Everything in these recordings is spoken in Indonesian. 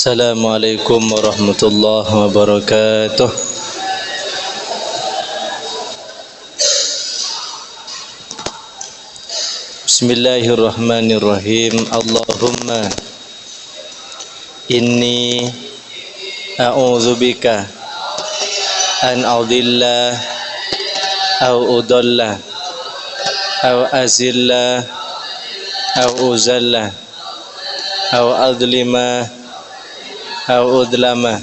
Assalamualaikum warahmatullahi wabarakatuh. Bismillahirrahmanirrahim. Allahumma inni a'udzubika an a'dilla au udalla au azilla au uzalla au adlima au udlama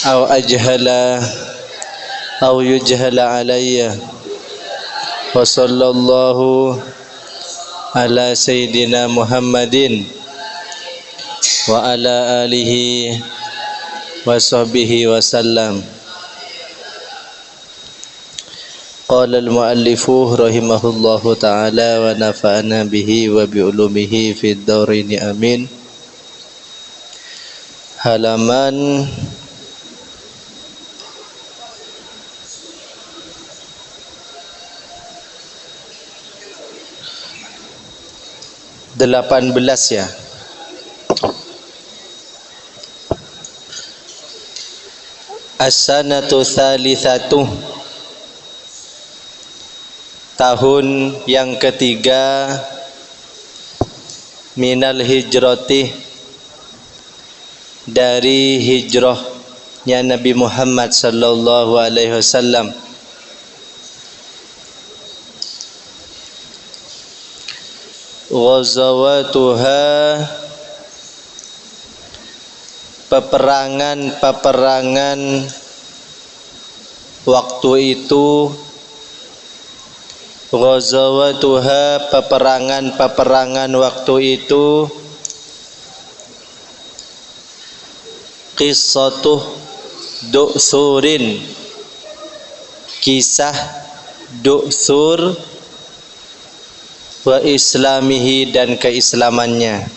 au ajhala au yujhala alayya. Wa sallallahu ala sayyidina Muhammadin wa ala alihi wa sahbihi wa sallam. Qala al-muallifu rahimahullahu ta'ala wa nafa'ana bihi wa bi ulumihi fid dharain amin. Halaman 18 ya. As-sanatu tsalitsatu, tahun yang ketiga, minal hijrati, dari hijrahnya Nabi Muhammad sallallahu alaihi wasallam. Ghazawatuha, peperangan-peperangan waktu itu. Ghazawatuha, peperangan-peperangan waktu itu. Qissatuh Du'surin, kisah Du'sur, wa islamihi, dan keislamannya.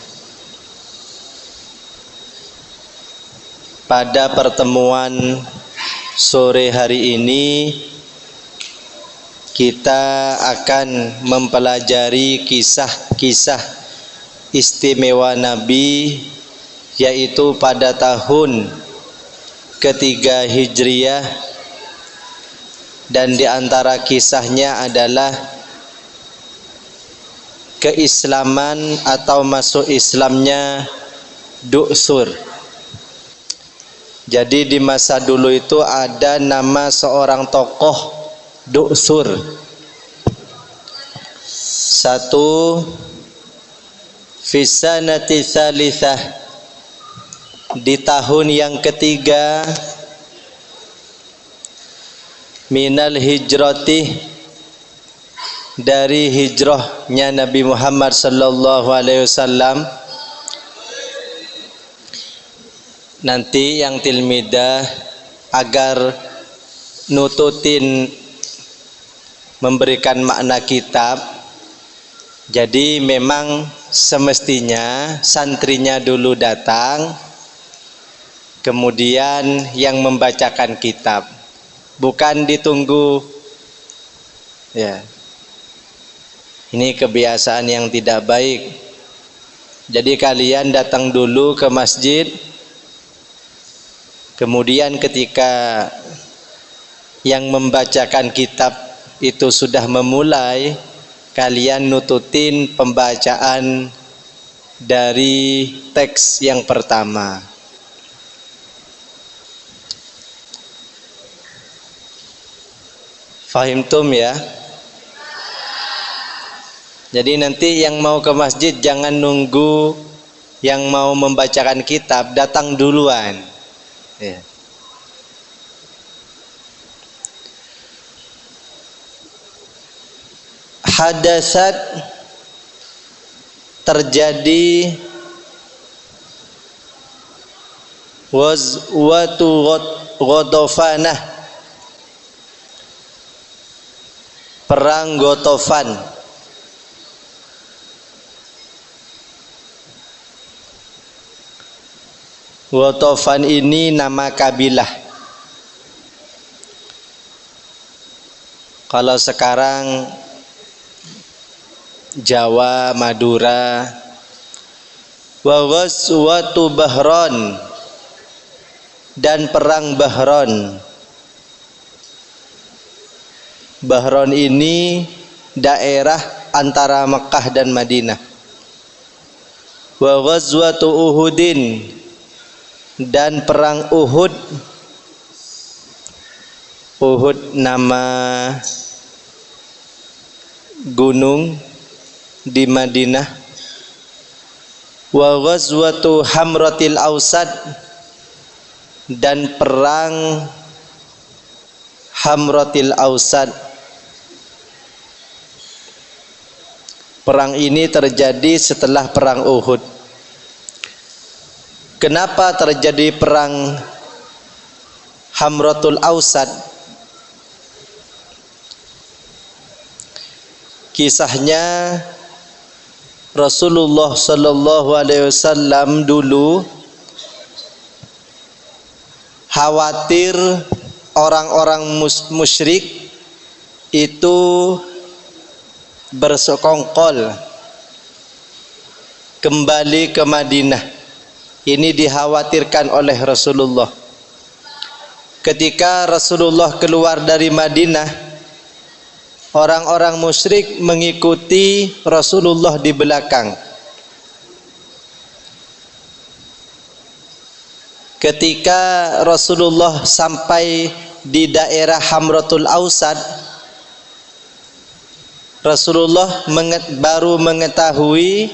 Pada pertemuan sore hari ini kita akan mempelajari kisah-kisah istimewa Nabi, yaitu pada tahun ketiga Hijriyah, dan diantara kisahnya adalah keislaman atau masuk Islamnya Du'sur. Jadi di masa dulu itu ada nama seorang tokoh Du'sur. Satu, fisanati tsalitsah, di tahun yang ketiga, minal hijrati, dari hijrahnya Nabi Muhammad sallallahu alaihi wasallam. Nanti yang tilmidah agar nututin memberikan makna kitab, jadi memang semestinya santrinya dulu datang, kemudian yang membacakan kitab, bukan ditunggu ya. Ini kebiasaan yang tidak baik. Jadi kalian datang dulu ke masjid, kemudian ketika yang membacakan kitab itu sudah memulai, kalian nututin pembacaan dari teks yang pertama. Fahimtum ya? Jadi nanti yang mau ke masjid jangan nunggu yang mau membacakan kitab, datang duluan ya. Hadasat, terjadi, wazwatu Ghotofanah, perang Gotofan. Gotofan ini nama kabilah. Kalau sekarang Jawa, Madura, wa ghazwatu Bahran, dan perang Bahran. Bahran ini daerah antara Mekah dan Madinah. Wa ghazwatu Uhudin, dan perang Uhud. Uhud nama gunung di Madinah. Wa ghazwatu Hamratil Ausad, dan perang Hamratil Ausad. Perang ini terjadi setelah perang Uhud. Kenapa terjadi perang Hamratul Ausad? Kisahnya, Rasulullah sallallahu alaihi wasallam dulu khawatir orang-orang musyrik itu bersekongkol kembali ke Madinah. Ini dikhawatirkan oleh Rasulullah. Ketika Rasulullah keluar dari Madinah, orang-orang musyrik mengikuti Rasulullah di belakang. Ketika Rasulullah sampai di daerah Hamratul Ausad, Rasulullah baru mengetahui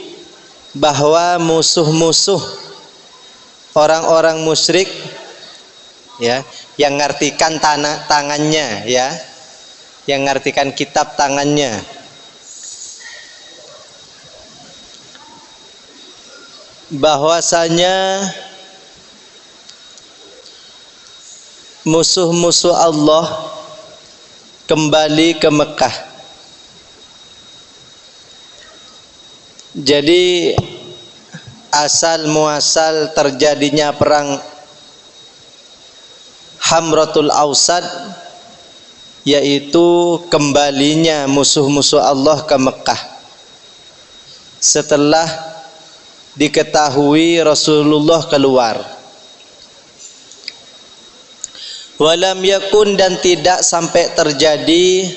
bahwa musuh-musuh orang-orang musyrik, ya, yang ngartikan tangannya, ya, yang ngartikan kitab tangannya, bahwasanya musuh-musuh Allah kembali ke Mekah. Jadi asal muasal terjadinya perang Hamratul Ausad yaitu kembalinya musuh-musuh Allah ke Mekah setelah diketahui Rasulullah keluar. Walam yakun, dan tidak sampai terjadi,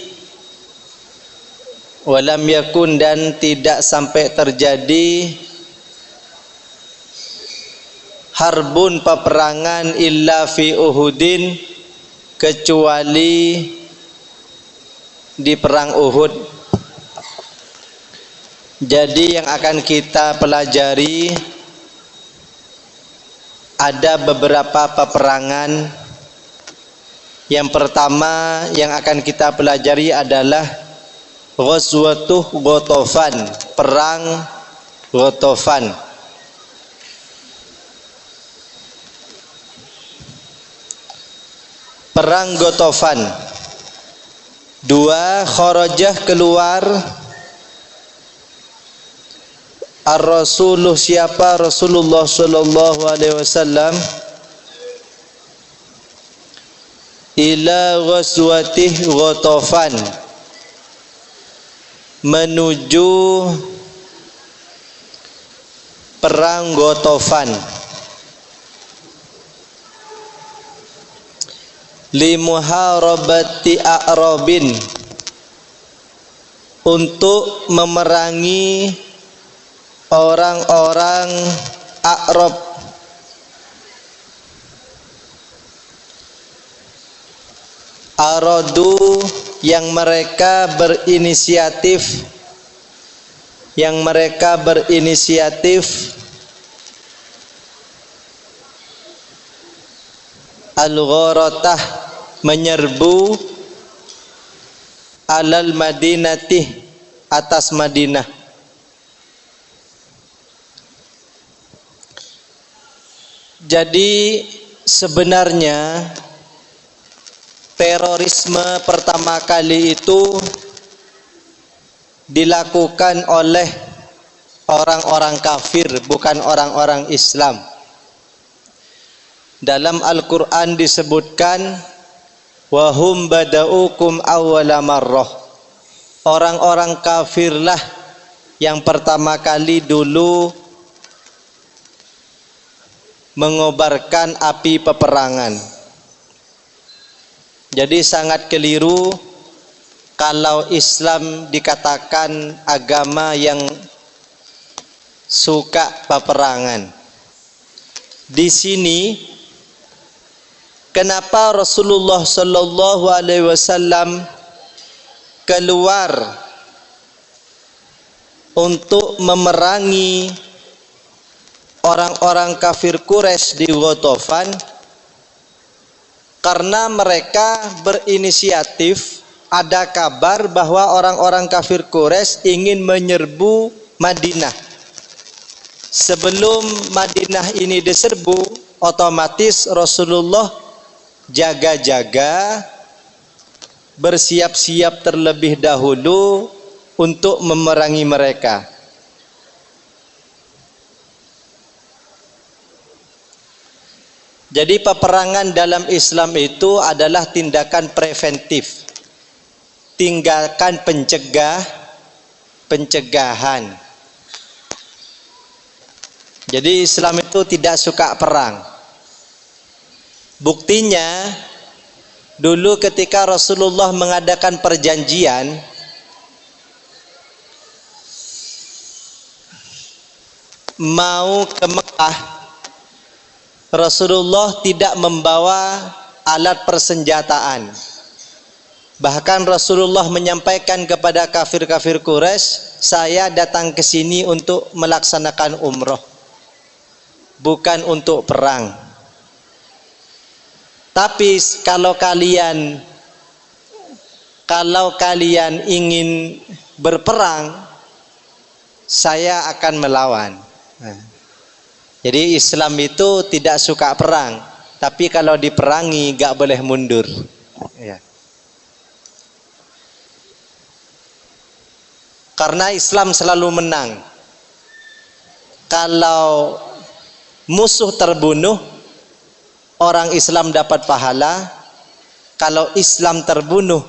walam yakun, dan tidak sampai terjadi harbun, peperangan, illa fi Uhudin, kecuali di perang Uhud. Jadi yang akan kita pelajari ada beberapa peperangan. Yang pertama yang akan kita pelajari adalah Ghazwatuh Ghatafan, perang Ghatafan. Perang Ghatafan. Dua, kharajah, keluar Ar-Rasuluh, siapa? Rasulullah sallallahu alaihi wasallam, ila ghazwatih Ghatafan, menuju perang Ghatafan. Li muharabati a'rabin, untuk memerangi orang-orang A'rab. Aradu, yang mereka berinisiatif, al-gharatah, menyerbu, alal madinati, atas Madinah. Jadi sebenarnya terorisme pertama kali itu dilakukan oleh orang-orang kafir, bukan orang-orang Islam. Dalam Al-Quran disebutkan, wahum bada'ukum awwala marrah, orang-orang kafirlah yang pertama kali dulu mengobarkan api peperangan. Jadi sangat keliru kalau Islam dikatakan agama yang suka peperangan. Di sini kenapa Rasulullah Shallallahu Alaihi Wasallam keluar untuk memerangi orang-orang kafir Quraisy di Ghatafan? Karena mereka berinisiatif. Ada kabar bahwa orang-orang kafir Quraisy ingin menyerbu Madinah. Sebelum Madinah ini diserbu, otomatis Rasulullah jaga-jaga, bersiap-siap terlebih dahulu untuk memerangi mereka. Jadi peperangan dalam Islam itu adalah tindakan preventif, tindakan pencegahan. Jadi Islam itu tidak suka perang. Buktinya dulu ketika Rasulullah mengadakan perjanjian, mau ke Mekah, Rasulullah tidak membawa alat persenjataan. Bahkan Rasulullah menyampaikan kepada kafir-kafir Quraisy, saya datang ke sini untuk melaksanakan umroh, bukan untuk perang. Tapi kalau kalian ingin berperang, saya akan melawan. Jadi Islam itu tidak suka perang, tapi kalau diperangi gak boleh mundur. Ya. Karena Islam selalu menang. Kalau musuh terbunuh, orang Islam dapat pahala. Kalau Islam terbunuh,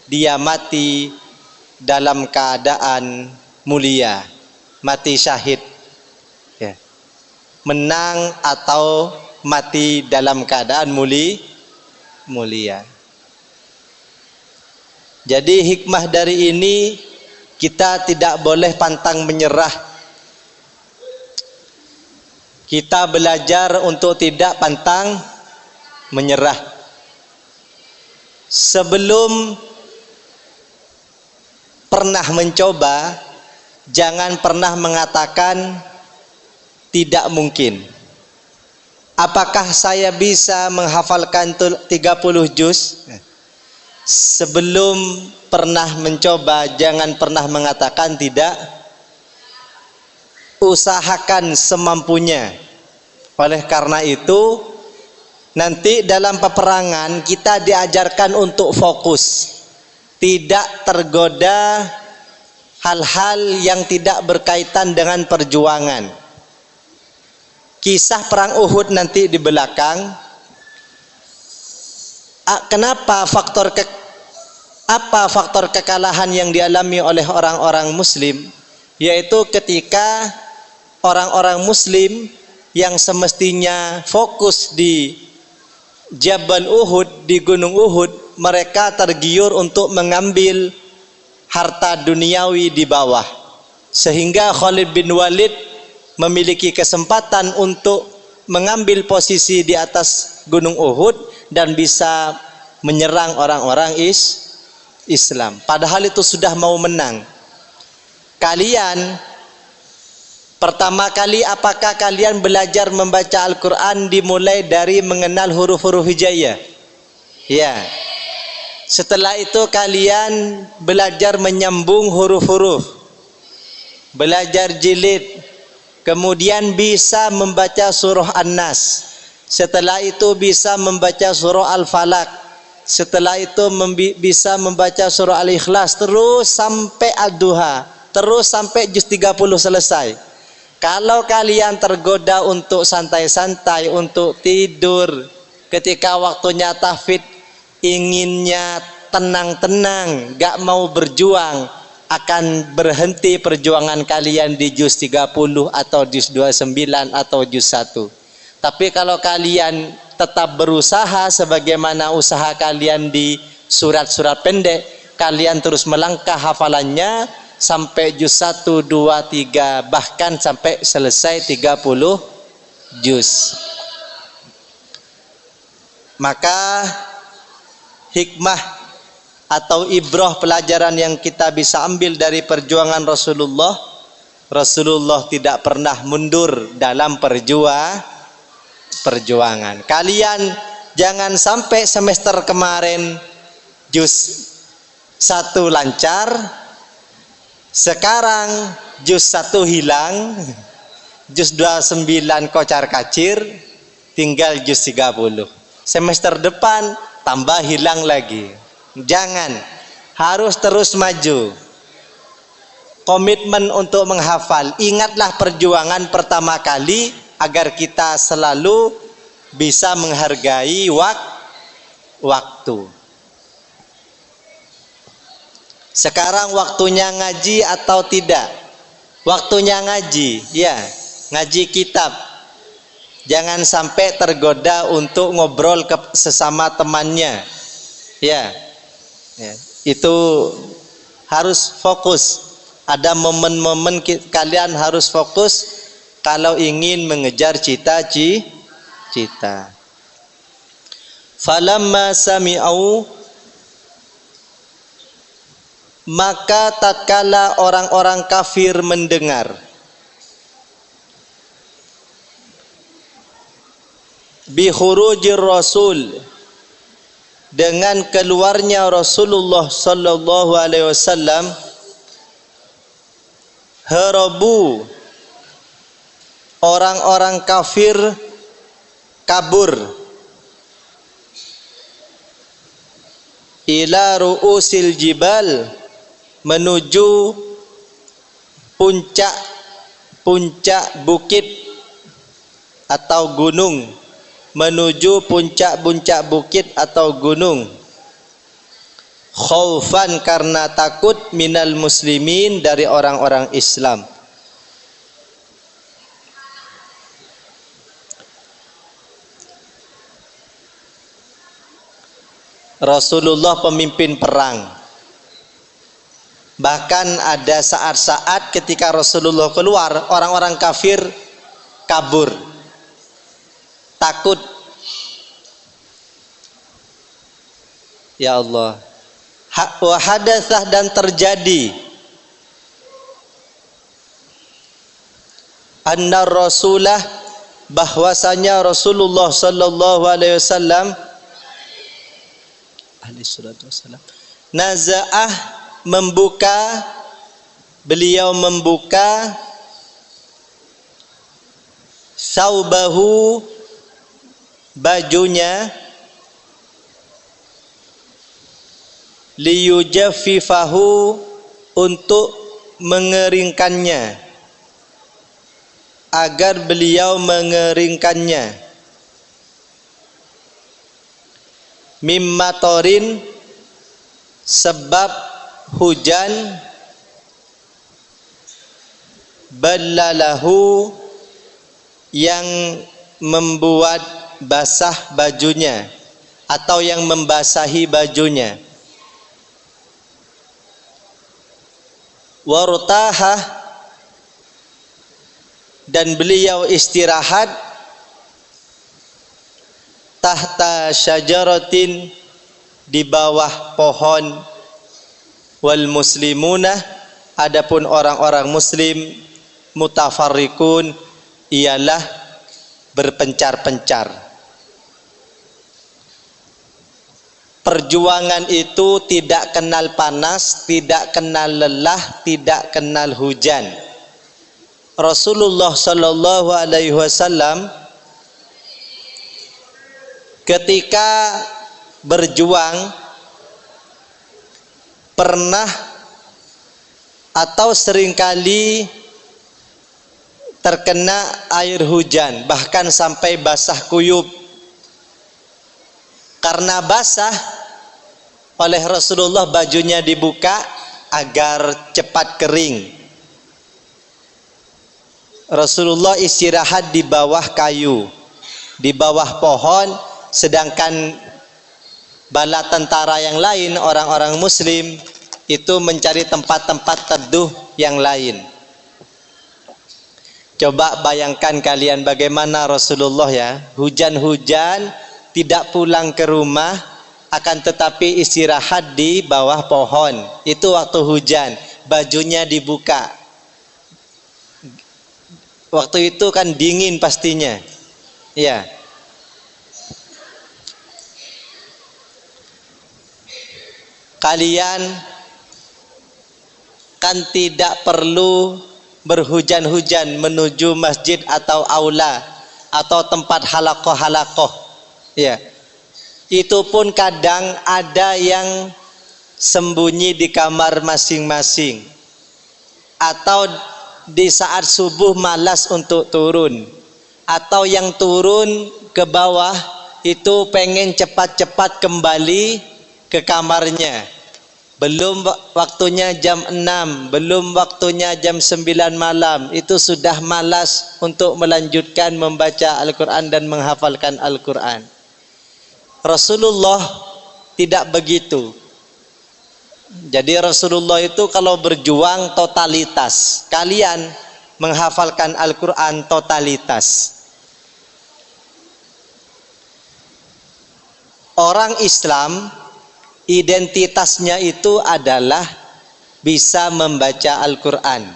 dia mati dalam keadaan mulia, mati syahid. Ya. Menang atau mati dalam keadaan mulia. Jadi hikmah dari ini, kita tidak boleh pantang menyerah. Kita belajar untuk tidak pantang menyerah. Sebelum pernah mencoba, jangan pernah mengatakan tidak mungkin. Apakah saya bisa menghafalkan 30 juz? Sebelum pernah mencoba, jangan pernah mengatakan tidak. Usahakan semampunya. Oleh karena itu, nanti dalam peperangan kita diajarkan untuk fokus, tidak tergoda hal-hal yang tidak berkaitan dengan perjuangan. Kisah perang Uhud nanti di belakang. Kenapa apa faktor kekalahan yang dialami oleh orang-orang Muslim? Yaitu ketika orang-orang Muslim yang semestinya fokus di Jabal Uhud, di Gunung Uhud, mereka tergiur untuk mengambil harta duniawi di bawah. Sehingga Khalid bin Walid memiliki kesempatan untuk mengambil posisi di atas Gunung Uhud dan bisa menyerang orang-orang Islam. Padahal itu sudah mau menang. Kalian pertama kali, apakah kalian belajar membaca Al-Quran dimulai dari mengenal huruf-huruf hijaiyah? Ya. Setelah itu kalian belajar menyambung huruf-huruf, belajar jilid, kemudian bisa membaca surah An-Nas. Setelah itu bisa membaca surah Al-Falaq. Setelah itu bisa membaca surah Al-Ikhlas, terus sampai Ad-Duha, terus sampai juz 30 selesai. Kalau kalian tergoda untuk santai-santai, untuk tidur, ketika waktunya tahfidz, inginnya tenang-tenang, gak mau berjuang, akan berhenti perjuangan kalian di juz 30 atau juz 29 atau juz 1. Tapi kalau kalian tetap berusaha sebagaimana usaha kalian di surat-surat pendek, kalian terus melangkah hafalannya sampai juz 1, 2, 3, bahkan sampai selesai 30 juz. Maka hikmah atau ibrah pelajaran yang kita bisa ambil dari perjuangan Rasulullah, Rasulullah tidak pernah mundur dalam perjuangan. Kalian jangan sampai semester kemarin juz 1 lancar, sekarang juz 1 hilang, juz 29 kocar kacir, tinggal juz 30. Semester depan tambah hilang lagi. Jangan, harus terus maju. Komitmen untuk menghafal. Ingatlah perjuangan pertama kali agar kita selalu bisa menghargai waktu. Sekarang waktunya ngaji atau tidak? Waktunya ngaji, ya, ngaji kitab. Jangan sampai tergoda untuk ngobrol ke sesama temannya. Ya, itu harus fokus. Ada momen-momen kalian harus fokus kalau ingin mengejar cita-cita. Falamma sami'u, maka tatkala orang-orang kafir mendengar, bi khurujir rasul, dengan keluarnya Rasulullah sallallahu alaihi wasallam, harabu, orang-orang kafir kabur, ila ru'usil jibal, menuju puncak bukit atau gunung, menuju puncak bukit atau gunung, khaufan, karena takut, minal muslimin, dari orang-orang Islam. Rasulullah pemimpin perang. Bahkan ada saat-saat ketika Rasulullah keluar, orang-orang kafir kabur, takut. Ya Allah. Wa hadatsah, dan terjadi, anna rasulah, bahwasanya Rasulullah sallallahu alaihi wasallam, naza'ah, beliau membuka saubahu, bajunya, liyujaffifahu, untuk mengeringkannya, agar beliau mengeringkannya, mimmatorin, sebab hujan, ballalahu, yang membuat basah bajunya atau yang membasahi bajunya, wartahah, dan beliau istirahat, tahta syajaratin, di bawah pohon, wal muslimuna, adapun orang-orang muslim, mutafarriqun, ialah berpencar-pencar. Perjuangan itu tidak kenal panas, tidak kenal lelah, tidak kenal hujan. Rasulullah sallallahu alaihi wasallam ketika berjuang pernah atau seringkali terkena air hujan, bahkan sampai basah kuyup. Karena basah, oleh Rasulullah bajunya dibuka agar cepat kering. Rasulullah istirahat di bawah kayu. di bawah pohon, sedangkan bala tentara yang lain, orang-orang muslim itu mencari tempat-tempat teduh yang lain. Coba bayangkan kalian bagaimana Rasulullah ya, hujan-hujan tidak pulang ke rumah, akan tetapi istirahat di bawah pohon. Itu waktu hujan, bajunya dibuka. Waktu itu kan dingin pastinya. Ya. Kalian kan tidak perlu berhujan-hujan menuju masjid atau aula atau tempat halakoh-halakoh. Ya. Itu pun kadang ada yang sembunyi di kamar masing-masing, atau di saat subuh malas untuk turun, atau yang turun ke bawah itu pengen cepat-cepat kembali ke kamarnya. Belum waktunya jam 6, belum waktunya jam 9 malam, itu sudah malas untuk melanjutkan membaca Al-Quran dan menghafalkan Al-Quran. Rasulullah tidak begitu. Jadi Rasulullah itu kalau berjuang totalitas, kalian menghafalkan Al-Quran totalitas. Orang Islam identitasnya itu adalah bisa membaca Al-Quran,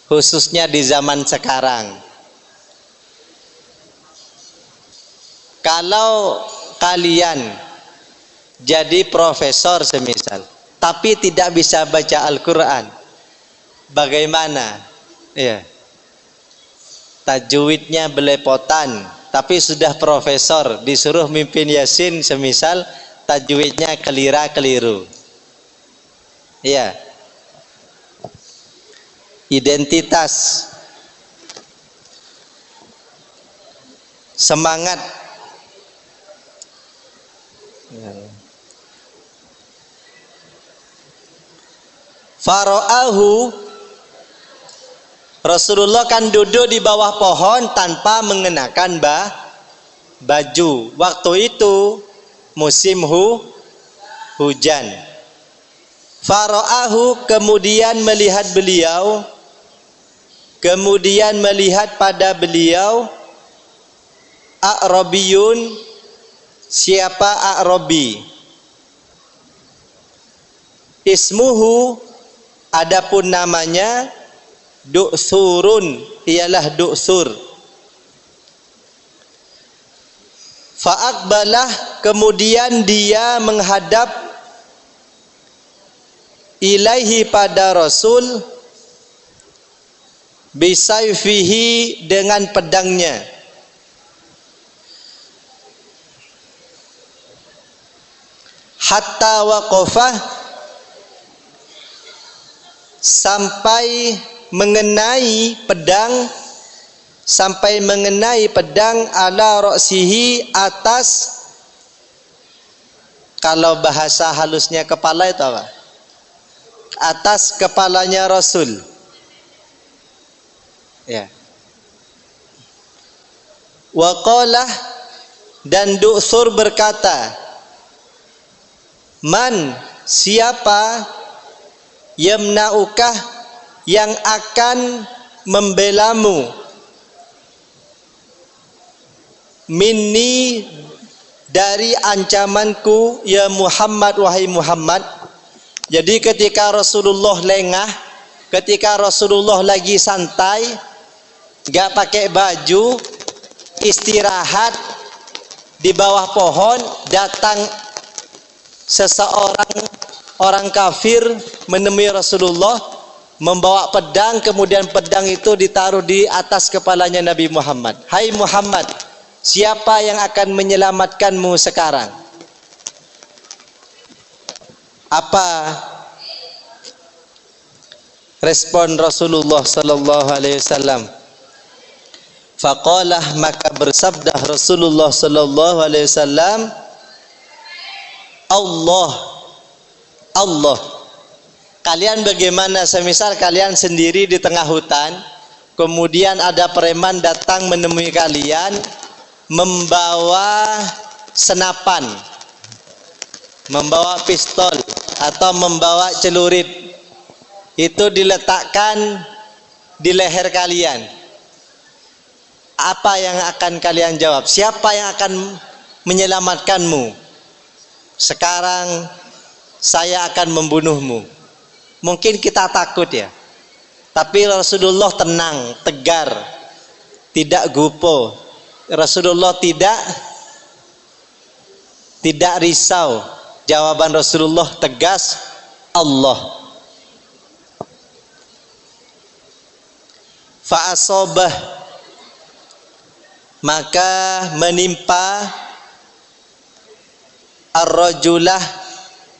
khususnya di zaman sekarang. Kalau kalian jadi profesor semisal, tapi tidak bisa baca Al-Quran, bagaimana? Ya. Tajwidnya belepotan, tapi sudah profesor, disuruh mimpin Yasin semisal, tajwidnya keliru. Ya. Identitas, semangat. Fara'ahu, Rasulullah kan duduk di bawah pohon tanpa mengenakan baju. Waktu itu musim hujan. Fara'ahu, kemudian melihat beliau, kemudian melihat pada beliau A'rabiyun. Siapa A'rabi? Ismuhu, adapun namanya Du'thurun, ialah Du'thur. Fa'aqbalah, kemudian dia menghadap ilaihi pada Rasul, bisayfihi, dengan pedangnya. Hatta waqafah, sampai mengenai pedang, ala ra'sihi, atas, kalau bahasa halusnya kepala itu apa? Atas kepalanya Rasul. Ya. Wa qala, dan Du'thur berkata, man, siapa, yamna'ukah, yang akan membelamu, minni, dari ancamanku, ya Muhammad, wahai Muhammad. Jadi ketika Rasulullah lengah, ketika Rasulullah lagi santai, gak pakai baju, istirahat di bawah pohon, datang seseorang orang kafir menemui Rasulullah membawa pedang, kemudian pedang itu ditaruh di atas kepalanya Nabi Muhammad. Hai Muhammad, siapa yang akan menyelamatkanmu sekarang? Apa respon Rasulullah sallallahu alaihi wasallam? Faqalah, maka bersabda Rasulullah sallallahu alaihi wasallam, Allah. Kalian bagaimana semisal kalian sendiri di tengah hutan, kemudian ada preman datang menemui kalian, membawa senapan, membawa pistol atau membawa celurit, itu diletakkan di leher kalian, apa yang akan kalian jawab? Siapa yang akan menyelamatkanmu? Sekarang saya akan membunuhmu. Mungkin kita takut ya, tapi Rasulullah tenang, tegar, tidak gupo. Rasulullah tidak risau. Jawaban Rasulullah tegas, Allah. Fa'asobah, maka menimpa ar-rajulah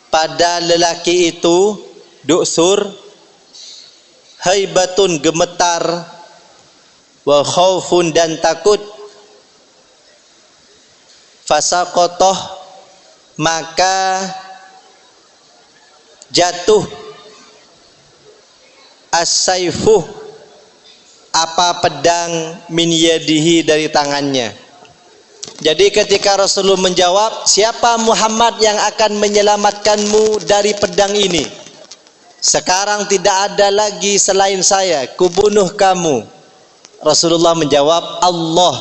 pada lelaki itu du'thur, haibatun gemetar, wa khaufun dan takut, fasaqatoh maka jatuh as-saifuh apa pedang min yadihi dari tangannya. Jadi ketika Rasulullah menjawab, siapa Muhammad yang akan menyelamatkanmu dari pedang ini? Sekarang tidak ada lagi selain saya, kubunuh kamu. Rasulullah menjawab, Allah.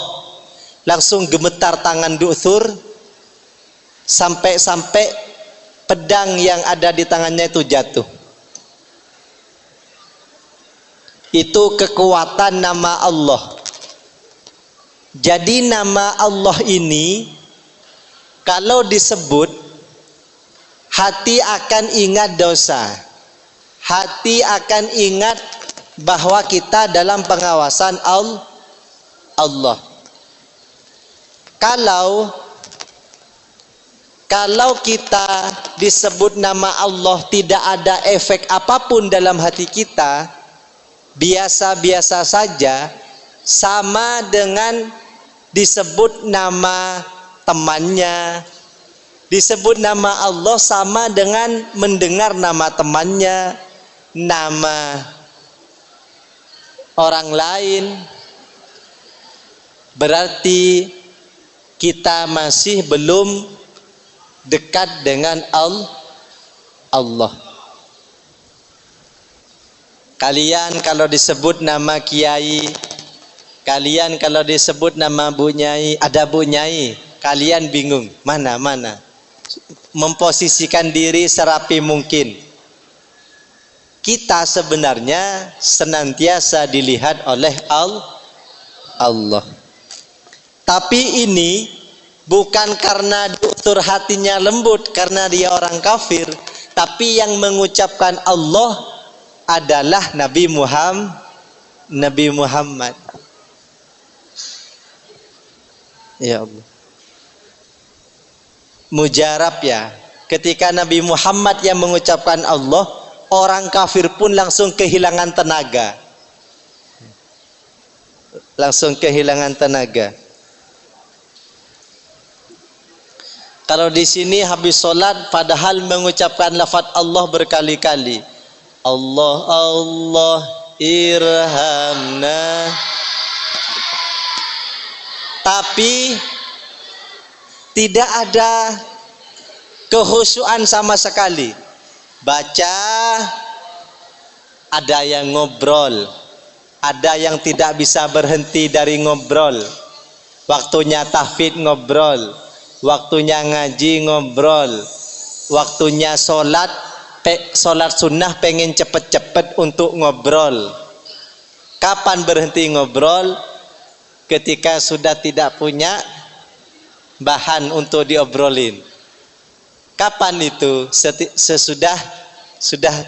Langsung gemetar tangan Du'thur, sampai-sampai pedang yang ada di tangannya itu jatuh. Itu kekuatan nama Allah. Jadi nama Allah ini kalau disebut, hati akan ingat dosa, hati akan ingat bahwa kita dalam pengawasan Allah. Kalau kita disebut nama Allah tidak ada efek apapun dalam hati kita, biasa-biasa saja, sama dengan disebut nama temannya. Disebut nama Allah sama dengan mendengar nama temannya, nama orang lain. Berarti kita masih belum dekat dengan Allah. Kalian kalau disebut nama kiai, kalian kalau disebut nama Bu Nyai, ada Bu Nyai, kalian bingung, mana? Memposisikan diri serapi mungkin. Kita sebenarnya senantiasa dilihat oleh Allah. Tapi ini bukan karena Du'thur hatinya lembut, karena dia orang kafir, tapi yang mengucapkan Allah adalah Nabi Muhammad. Ya Allah. Mujarab ya, ketika Nabi Muhammad yang mengucapkan Allah, orang kafir pun langsung kehilangan tenaga. Kalau di sini habis sholat padahal mengucapkan lafaz Allah berkali-kali. Allah, Allah, irhamna. Tapi tidak ada kehusuan sama sekali. Baca, ada yang ngobrol, ada yang tidak bisa berhenti dari ngobrol. Waktunya tahfidz ngobrol, waktunya ngaji ngobrol, waktunya sholat sunnah pengen cepet-cepet untuk ngobrol. Kapan berhenti ngobrol? Ketika sudah tidak punya bahan untuk diobrolin. Kapan itu? Sesudah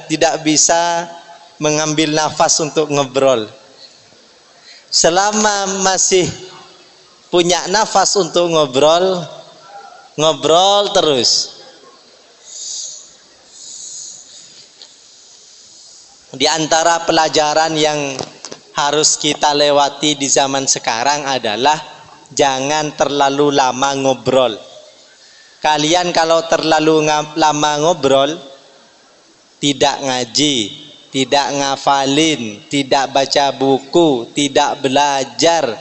tidak bisa mengambil nafas untuk ngobrol. Selama masih punya nafas untuk ngobrol terus. Di antara pelajaran yang harus kita lewati di zaman sekarang adalah jangan terlalu lama ngobrol. Kalian kalau terlalu lama ngobrol, tidak ngaji, tidak ngafalin, tidak baca buku, tidak belajar,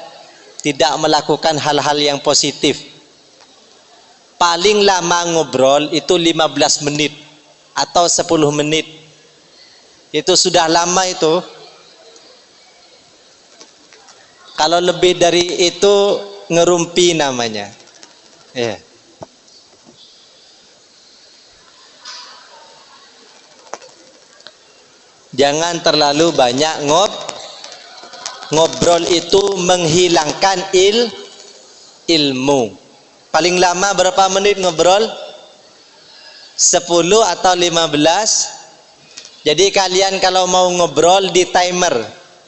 tidak melakukan hal-hal yang positif. Paling lama ngobrol itu 15 menit atau 10 menit. Itu sudah lama itu. Kalau lebih dari itu ngerumpi namanya. Ya. Jangan terlalu banyak ngobrol, itu menghilangkan ilmu. Paling lama berapa menit ngobrol? 10 atau 15. Jadi kalian kalau mau ngobrol di timer,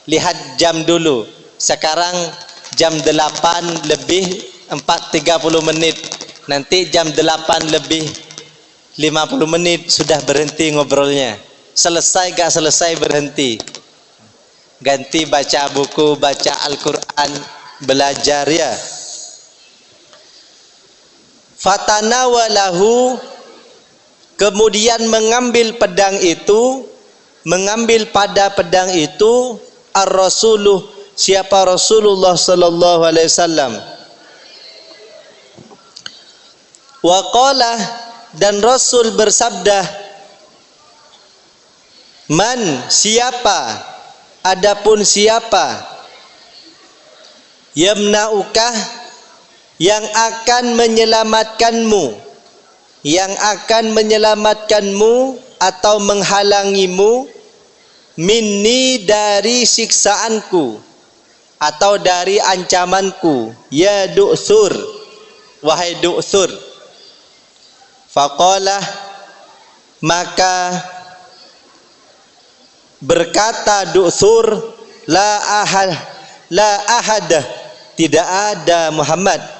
lihat jam dulu. Sekarang jam 8 lebih 30 menit. Nanti jam 8 lebih 50 menit sudah berhenti ngobrolnya. Selesai gak selesai berhenti. Ganti baca buku, baca Al-Quran, belajar ya. Fatanawalahu, kemudian mengambil pedang itu, mengambil pada pedang itu ar-rasuluh, siapa Rasulullah sallallahu alaihi wasallam. Wa qala, dan Rasul bersabda, man, siapa, adapun siapa, yamna'ukah, yang akan menyelamatkanmu, yang akan menyelamatkanmu atau menghalangimu, minni, dari siksaanku atau dari ancamanku, ya du'thur, wahai du'thur. Faqala, maka berkata du'thur, la ahad, tidak ada Muhammad.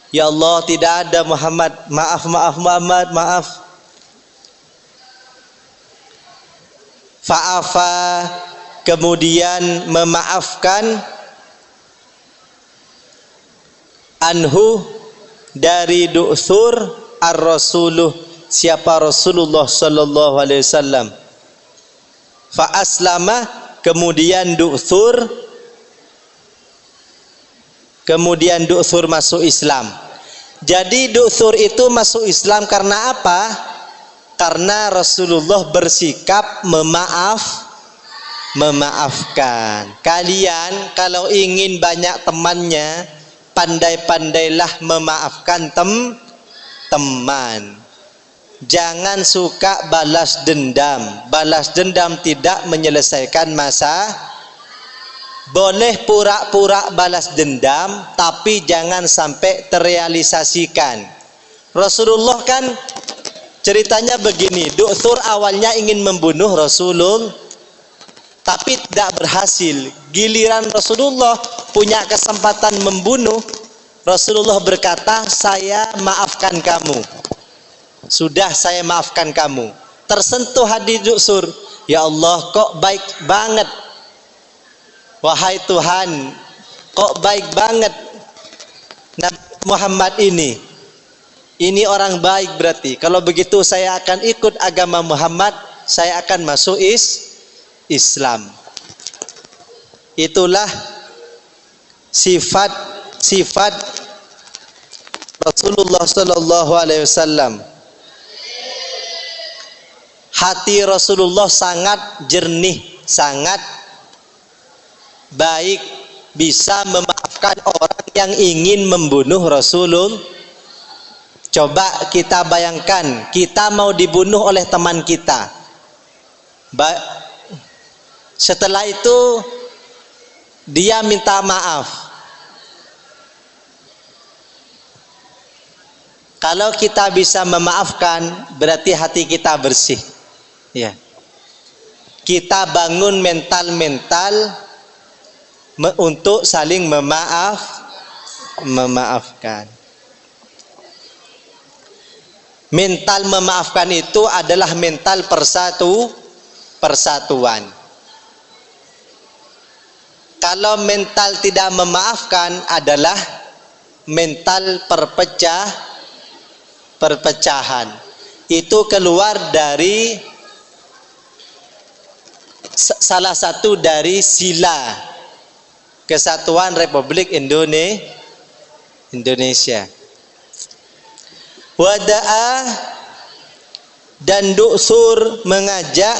Ya Allah, tidak ada Muhammad. Maaf Muhammad, maaf. Fa'afa, kemudian memaafkan, anhu, dari du'thur, ar-rasuluh, siapa Rasulullah sallallahu alaihi wasallam. Fa aslama, kemudian du'thur masuk Islam. Jadi du'thur itu masuk Islam karena apa? Karena Rasulullah bersikap memaafkan. Kalian kalau ingin banyak temannya, pandai-pandailah memaafkan teman. Jangan suka balas dendam. Balas dendam tidak menyelesaikan masa. Boleh pura-pura balas dendam, tapi jangan sampai terrealisasikan. Rasulullah kan ceritanya begini, du'thur awalnya ingin membunuh Rasulullah, tapi tidak berhasil. Giliran Rasulullah punya kesempatan membunuh, Rasulullah berkata, saya maafkan kamu. Sudah, saya maafkan kamu. Tersentuh hati du'thur. Ya Allah, kok baik banget. Wahai Tuhan, kok baik banget Nabi Muhammad ini. Ini orang baik berarti. Kalau begitu saya akan ikut agama Muhammad, saya akan masuk Islam. Itulah sifat Rasulullah sallallahu alaihi wasallam. Hati Rasulullah sangat jernih, sangat baik, bisa memaafkan orang yang ingin membunuh Rasulullah. Coba kita bayangkan, kita mau dibunuh oleh teman kita. Setelah itu dia minta maaf. Kalau kita bisa memaafkan, berarti hati kita bersih. Ya. Kita bangun mental untuk saling memaafkan. Mental memaafkan itu adalah mental persatuan. Kalau mental tidak memaafkan adalah mental perpecahan. Itu keluar dari salah satu dari sila Kesatuan Republik Indonesia. Wada'a, dan du'sur mengajak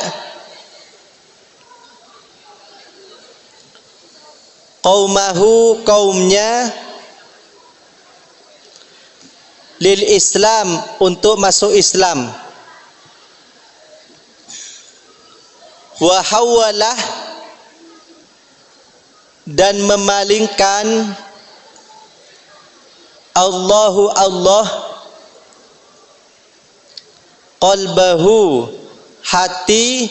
qaumahu, kaumnya, lil Islam, untuk masuk Islam. Wa hawalah, dan memalingkan Allah qalbahu, hati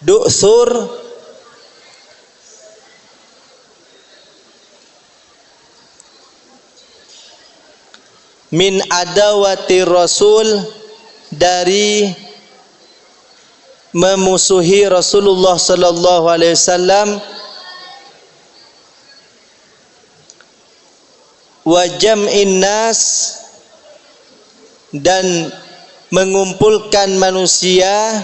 du'sur min adawati rasul, dari memusuhi Rasulullah sallallahu alaihi wasallam, wa jam'in nas, dan mengumpulkan manusia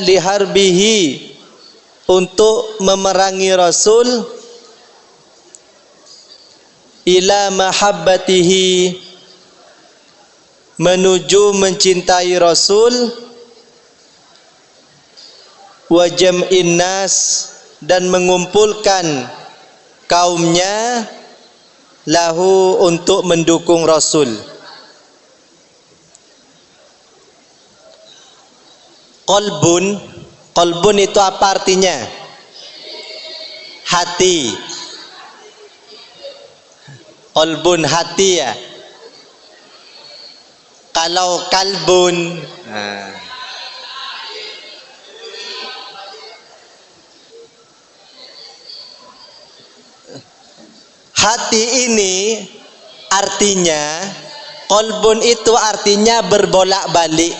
liharbihi, untuk memerangi Rasul, ila mahabbatihi, menuju mencintai Rasul, wa jam'in nas, dan mengumpulkan kaumnya lahu, untuk mendukung Rasul. Qalbun itu apa artinya? Hati. Qalbun, hati ya. Kalau kalbun, hati ini artinya, qalbun itu artinya berbolak-balik,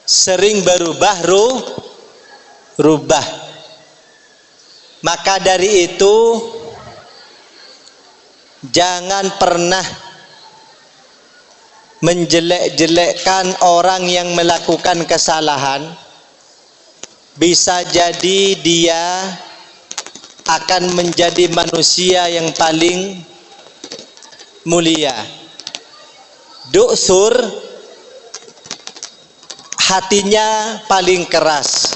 sering rubah. Maka dari itu jangan pernah menjelek-jelekkan orang yang melakukan kesalahan. Bisa jadi dia akan menjadi manusia yang paling mulia. Du'sur, hatinya paling keras,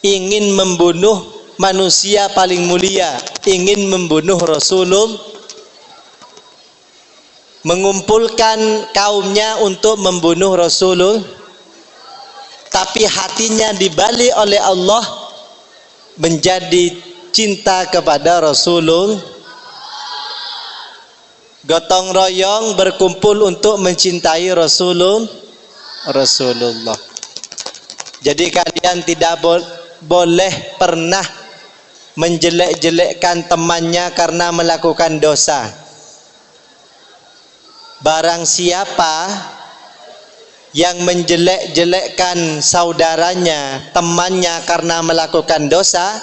ingin membunuh manusia paling mulia, ingin membunuh Rasulullah, mengumpulkan kaumnya untuk membunuh Rasulullah, tapi hatinya dibalik oleh Allah menjadi cinta kepada Rasulullah, gotong royong berkumpul untuk mencintai Rasulullah. Jadi kalian tidak boleh pernah menjelek-jelekkan temannya karena melakukan dosa. Barang siapa yang menjelek-jelekkan saudaranya, temannya karena melakukan dosa,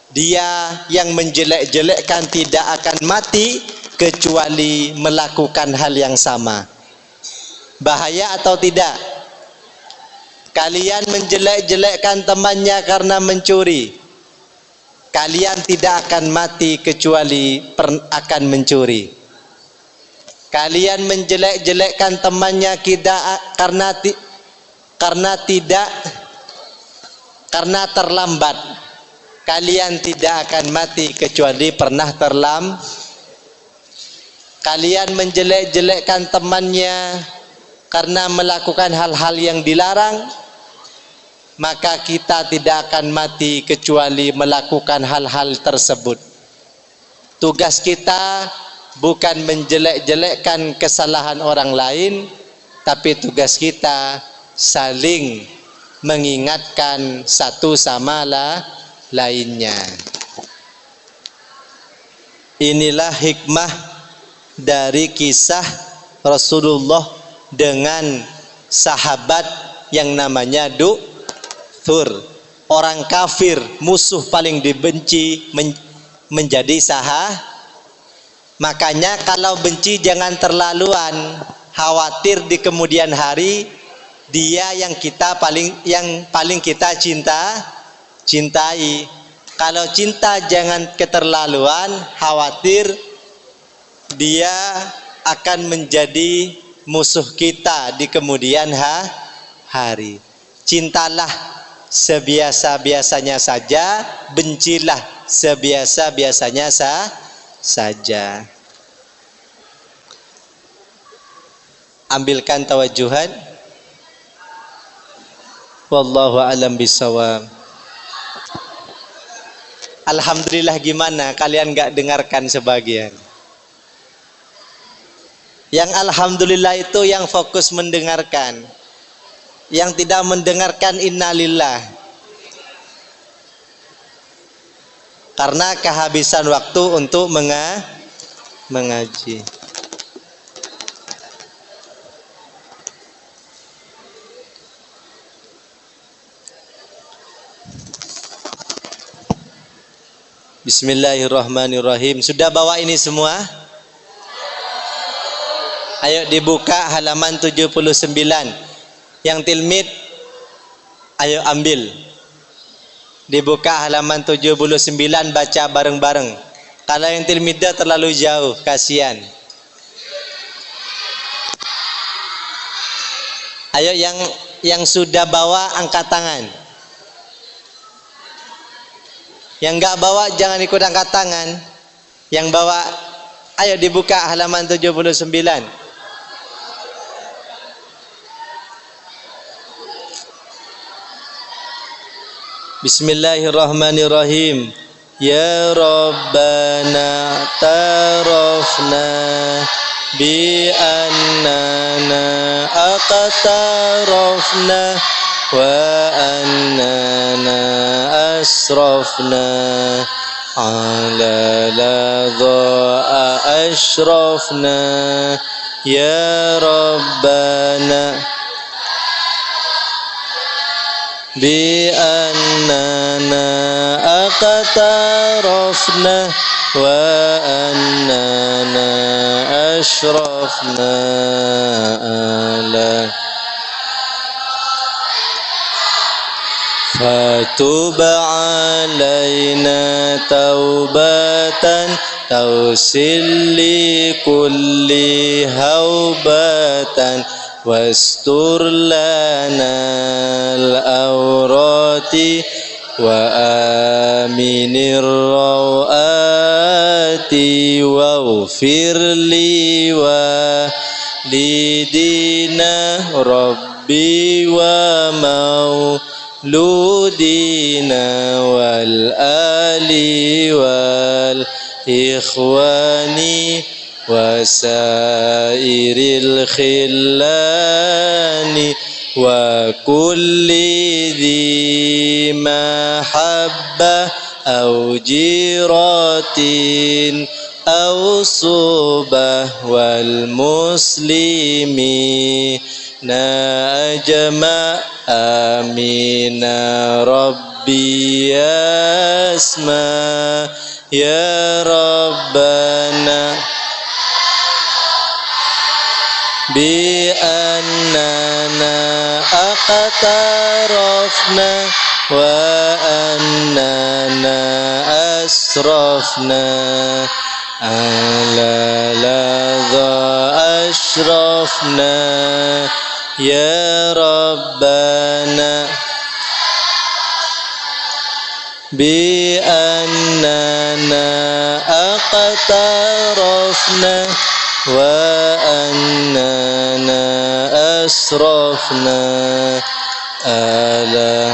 dia yang menjelek-jelekkan tidak akan mati kecuali melakukan hal yang sama. Bahaya atau tidak? Kalian menjelek-jelekkan temannya karena mencuri, kalian tidak akan mati kecuali akan mencuri. Kalian menjelek-jelekkan temannya karena terlambat, kalian tidak akan mati kecuali pernah terlambat. Kalian menjelek-jelekkan temannya karena melakukan hal-hal yang dilarang, maka kita tidak akan mati kecuali melakukan hal-hal tersebut. Tugas kita bukan menjelek-jelekkan kesalahan orang lain, tapi tugas kita saling mengingatkan satu sama lainnya. Inilah hikmah dari kisah Rasulullah dengan sahabat yang namanya Du'thur. Orang kafir, musuh paling dibenci, menjadi sahabat. Makanya kalau benci jangan terlaluan, khawatir di kemudian hari dia yang paling kita cintai. Kalau cinta jangan keterlaluan, khawatir dia akan menjadi musuh kita di kemudian hari. Cintalah sebiasa-biasanya saja, bencilah sebiasa-biasanya saja. Ambilkan tawajuhan. Wallahu a'lam bishawab. Alhamdulillah, gimana kalian gak dengarkan sebagian? Yang alhamdulillah itu yang fokus mendengarkan. Yang tidak mendengarkan innalillah. Karena kehabisan waktu untuk mengaji. Bismillahirrahmanirrahim. Sudah bawa ini semua? Ayo dibuka halaman 79. Yang tilmid, ayo ambil. Dibuka halaman 79, baca bareng-bareng. Kalau yang tilmidnya terlalu jauh, kasihan. Ayo yang sudah bawa angkat tangan. Yang enggak bawa jangan ikut angkat tangan. Yang bawa, ayo dibuka halaman 79. Bismillahirrahmanirrahim. Ya Rabbana tarafna bi annana aqtarafna wa annana asrafna ala ladha ashrafna ya Rabbana bi annana aqtarafna wa annana ashrafna ala fatub alaina taubatan tausil li kulli haubatan wastur lana al-awrati wa aminir rawati waghfir li wa lidina rabbi wa mauludina wal ali wal ikhwani wasairil khillani wa kulli dhi mahabbah au jiratin au subah wal muslimi najma amina rabbi asma ya rabbana bi annana aqtarafna wa annana asrafna ala ladha ashrafna ya rabbana bi annana aqtarafna wa annana asrafna ala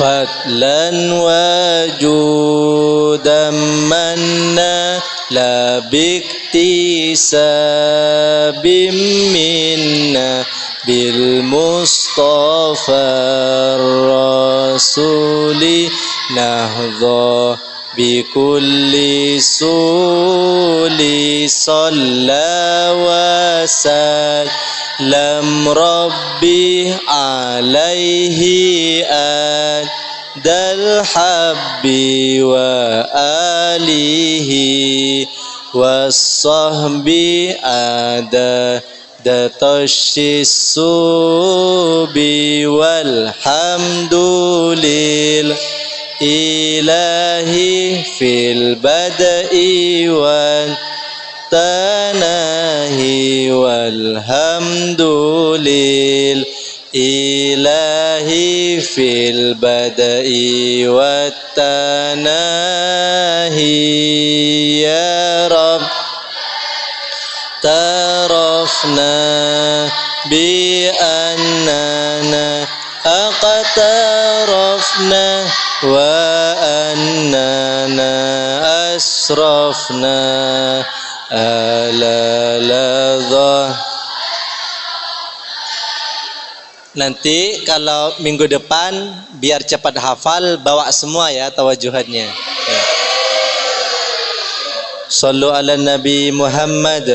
fadlan wa judan manna la biktisabim minna bil mustafa rasuli nahdha bikulli suli salla wa sallam rabbi alaihi adal habbi wa alihi was-sahbi ada datashisubi walhamdulil ilahi fil bada'i wan tanahi walhamdulil ilahi fil bada'i wat tanahi ya Rabb tarafna bi annana aqtarafna wa annana asrafna ala ladha. Nanti kalau minggu depan biar cepat hafal bawa semua ya tawajuhannya ya. Sallu ala Nabi Muhammad.